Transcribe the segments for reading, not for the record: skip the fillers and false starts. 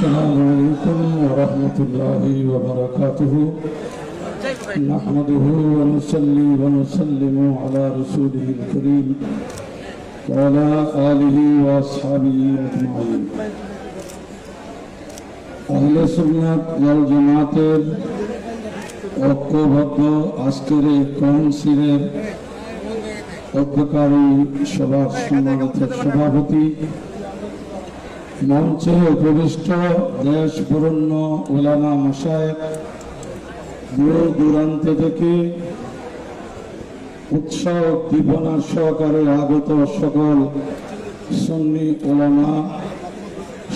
السلام عليكم ورحمة الله وبركاته. نحمده ونصلي ونسلم على رسوله الكريم وعلى آله وأصحابه أجمعين. আহলে সুন্নাত ওয়াল জামাতের ঐক্যবদ্ধ আজকের এই কাউন্সিলের অধ্যক্ষকারী সভার সম্মানিত সভাপতি, মঞ্চে উপবিষ্ট দেশ বরেণ্য উলামা মাশায়েখ, দূর দূরান্ত থেকে উৎসাহ উদ্দীপনার সহকারে আগত সকল সুন্নি উলামা,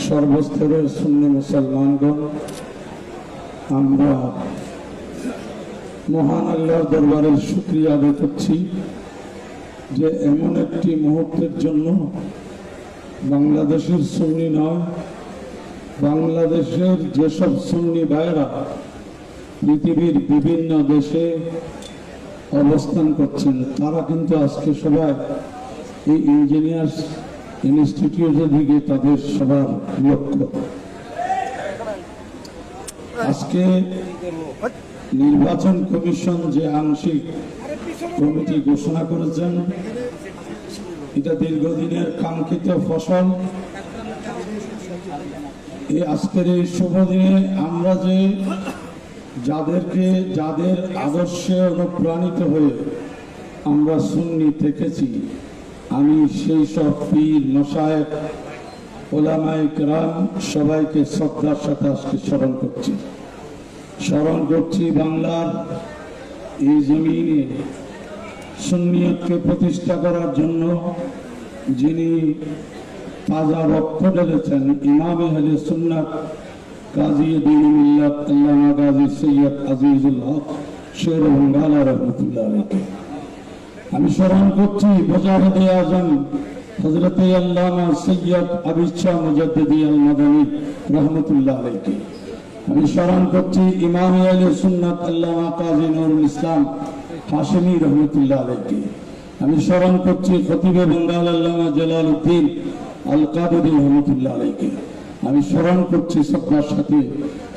সর্বস্তরের সুন্নি মুসলমানগণ, আমরা মহান আল্লাহর দরবারে শুকরিয়া আদায় করছি যে এমন একটি মুহূর্তের জন্য বাংলাদেশের সুন্নি নয়, বাংলাদেশের যেসব সুন্নি ভাইরা পৃথিবীর বিভিন্ন দেশে অবস্থান করছেন, তারা কিন্তু আজকে সবাই এই ইঞ্জিনিয়ার্স ইনস্টিটিউটের দিকে তাদের সবার লক্ষ্য। আজকে নির্বাচন কমিশন যে আংশিক কমিটি ঘোষণা করেছেন, এটা দীর্ঘদিনের কাঙ্ক্ষিত ফসল। এই আজকের এই শুভ দিনে আমরা যে যাদের আদর্শে অনুপ্রাণিত হয়ে আমরা সুন্নি থেকেছি, আমি সেই সব পীর মাশায়েখ উলামায়ে কেরাম সবাইকে শ্রদ্ধার সাথে আজকে স্মরণ করছি। বাংলার এই জমিনে সুন্নিয়তকে প্রতিষ্ঠা করার জন্য যিনি তাজা রক্ত ঢেলেছেন, ইমাম আহলে সুন্নাত কাজী দ্বীন মিল্লাত আল্লামা গাজী সৈয়দ আজিজুল হক শের বাংলা রহমতুল্লাহ আলাইহি। আমি স্মরণ করছি মুজাহিদে আজম হযরত আল্লামা সৈয়দ আবিদ শাহ মুজাদ্দিদি আল মাদানী রহমতুল্লাহ আলাইহি। আমি স্মরণ করছি ইমাম আহলে সুন্নাত আল্লামা কাজী নুরুল ইসলাম হাশিমি রহমতুল্লাহ আলাইহি। আমি স্মরণ করছি খতিবে বাঙ্গাল আল্লামা জালালউদ্দিন আল কাদেরী রহমতুল্লাহ আলাইহি। আমি স্মরণ করছি শ্রদ্ধার সাথে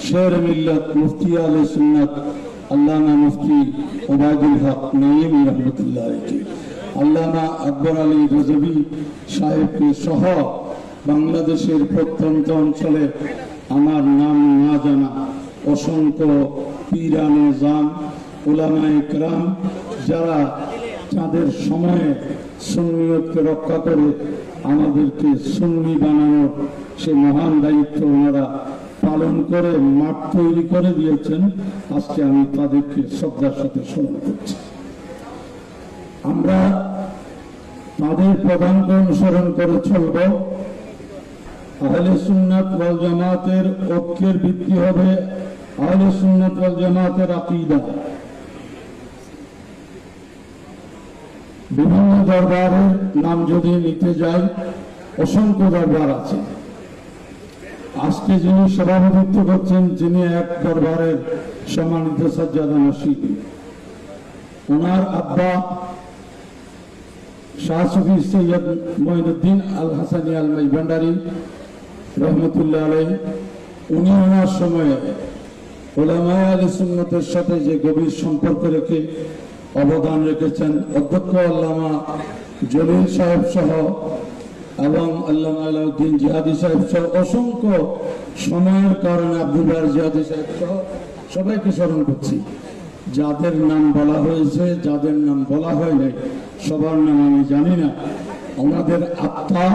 শের মিল্লাত মুফতি আহলে সুন্নাত আল্লামা মুফতি ওবায়দুল হক নাঈমি রহমতুল্লাহ আলাইহি। আল্লামা আকবর আলী রজবী সাহেবকে সহ বাংলাদেশের প্রত্যন্ত অঞ্চলে আমার নাম না জানা অসংখ্য পীরানে জাম উলামায়ে কেরাম যারা তাদের সময়ে সুন্নিয়তকে রক্ষা করে আমাদেরকে সুন্নি বানানোর সে মহান দায়িত্ব ওনারা পালন করে মাঠ তৈরি করে দিয়েছেন, আজকে আমি তাদেরকে শ্রদ্ধার সাথে স্মরণ করছি। আমরা তাদের প্রধানকে অনুসরণ করে চলব। আহলে সুন্নাত ওয়াল জামাতের ঐক্যের ভিত্তি হবে আহলে সুন্নাত ওয়াল জামাতের আকীদা। বিভিন্ন দরবারের নাম যদি নিতে যাই, অসংখ্য দরবার আছে। আজকে যিনি সভাপতিত্ব করছেন, যিনি এক দরবারের সম্মানিত সাজ্জাদা নশীদ, ওনার আব্বা শাহ সুফি সৈয়দ মঈনুদ্দিন আল হাসানী আল মাইজভান্ডারী রহমতুল্লাহ আলাইহি, উনি ওনার সময়ে উলামায়ে আহলে সুন্নাতের সাথে যে গভীর সম্পর্ক রেখে অবদান রেখেছেন, অধ্যক্ষ আল্লামা জলিল সাহেব সহ এবং আল্লামা আলাউদ্দিন জিহাদি সাহেব সহ অসংখ্য সময়ের কারণে আব্দুল বার জিহাদি সাহেব সহ সবাইকে স্মরণ করছি। যাদের নাম বলা হয়েছে, যাদের নাম বলা হয় নাই, সবার নাম আমি জানি না, ওনাদের আত্মা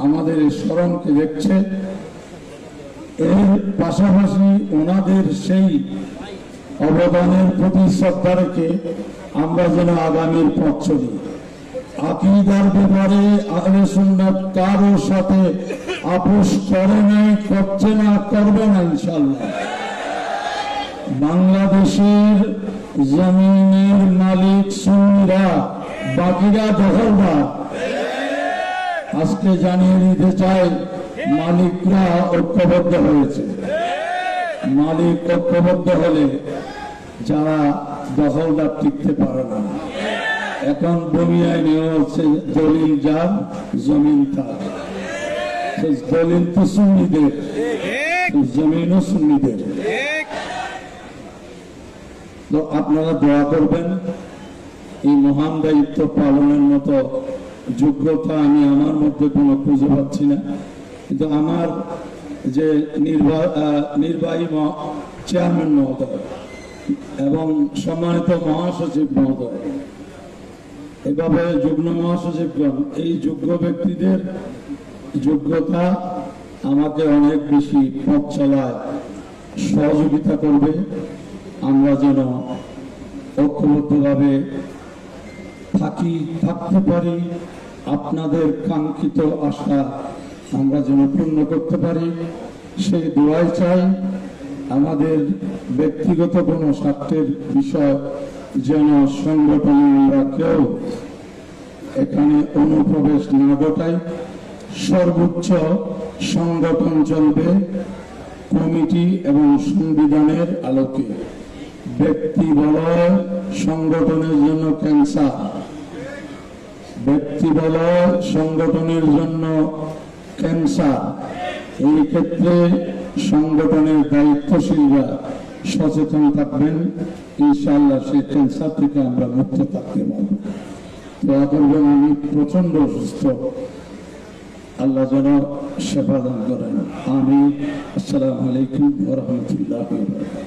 আমাদের এই স্মরণকে দেখছে। এর পাশাপাশি ওনাদের সেই অবদানের প্রতি শ্রদ্ধা রেখে আমরা যেন আগামীর পথ চলি। আকীদার ব্যাপারে আহলে সুন্নাত কারো সাথে আপোষ করে নাই, করছে না, করবে না ইনশাআল্লাহ। বাংলাদেশের জমিনের মালিক সুন্নিরা, বাকিরা দখলদার। আজকে জানিয়ে দিতে চাই, মালিকরা ঐক্যবদ্ধ হয়েছে। মালিক ঐক্যবদ্ধ হলে যারা দখলদার টিকতে পারে না। এখন দুনিয়ায় নেওয়া হচ্ছে দলিল যার, জমিন তার। দলিল তো সুন্নিদের, জমিনও সুন্নিদের। তো আপনারা দোয়া করবেন, এই মহান দায়িত্ব পালনের মতো যোগ্যতা আমি আমার মধ্যে কোনো খুঁজে পাচ্ছি না, কিন্তু আমার যে নির্বাহী চেয়ারম্যান মহোদয় এবং সম্মানিত মহাসচিব মহোদয়, এভাবে যুগ্ম মহাসচিবগণ, এই যোগ্য ব্যক্তিদের যোগ্যতা আমাকে অনেক বেশি পথ চলায় সহযোগিতা করবে। আমরা যেন ঐক্যবদ্ধভাবে থাকতে পারি, আপনাদের কাঙ্ক্ষিত আশা আমরা যেন পূর্ণ করতে পারি, সেই দোয়াই চাই। আমাদের ব্যক্তিগত কোনো স্বার্থের বিষয় যেন সংগঠনে আমরা কেউ এখানে অনুপ্রবেশ না ঘটাই। সর্বোচ্চ সংগঠন চলবে কমিটি এবং সংবিধানের আলোকে। ব্যক্তি বলয় সংগঠনের জন্য ক্যান্সার, ব্যক্তি বলয় সংগঠনের জন্য ক্যান্সার। এই ক্ষেত্রে সংগঠনের দায়িত্বশীলরা সচেতন থাকবেন, ইনশাআল্লাহ সেই ক্যান্সার থেকে আমরা মুক্ত থাকতে পারব। দোয়া করবেন, আমি প্রচন্ড অসুস্থ, আল্লাহ যেন সেবা দান করেন। আমি আসসালামু আলাইকুম ওয়া রাহমাতুল্লাহি ওয়া বারাকাতুহু।